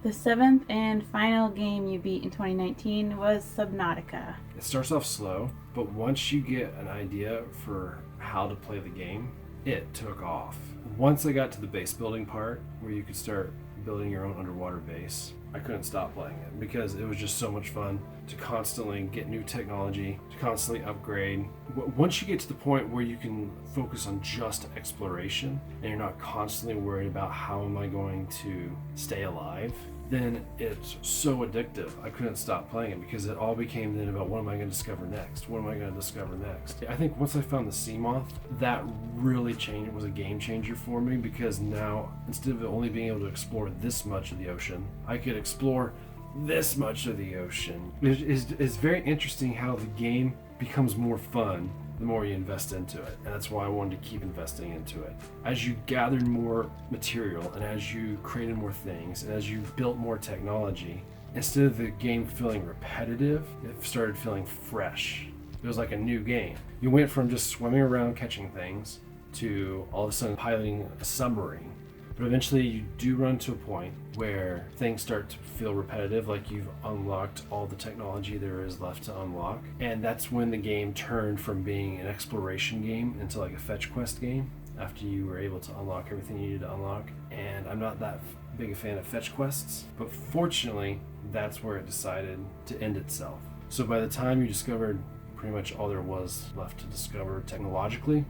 The seventh and final game you beat in 2019 was Subnautica. It starts off slow, but once you get an idea for how to play the game, it took off. Once I got to the base building part, where you could start building your own underwater base, I couldn't stop playing it because it was just so much fun to constantly get new technology, to constantly upgrade. Once you get to the point where you can focus on just exploration and you're not constantly worried about how am I going to stay alive, then it's so addictive. I couldn't stop playing it because it all became then about what am I going to discover next? What am I going to discover next? I think once I found the sea moth, that really changed. It was a game changer for me because now instead of only being able to explore this much of the ocean, I could explore this much of the ocean. It's very interesting how the game becomes more fun the more you invest into it, and that's why I wanted to keep investing into it. As you gathered more material and as you created more things and as you built more technology, instead of the game feeling repetitive, it started feeling fresh. It was like a new game. You went from just swimming around catching things to all of a sudden piloting a submarine. But eventually you do run to a point where things start to feel repetitive, like you've unlocked all the technology there is left to unlock. And that's when the game turned from being an exploration game into like a fetch quest game after you were able to unlock everything you needed to unlock. And I'm not that big a fan of fetch quests, but fortunately that's where it decided to end itself. So by the time you discovered pretty much all there was left to discover technologically,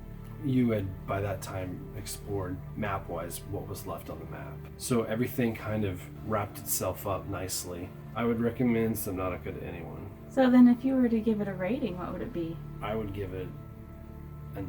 you had by that time explored map-wise what was left on the map. So everything kind of wrapped itself up nicely. I would recommend Subnautica to anyone. So then if you were to give it a rating, what would it be? I would give it a 9.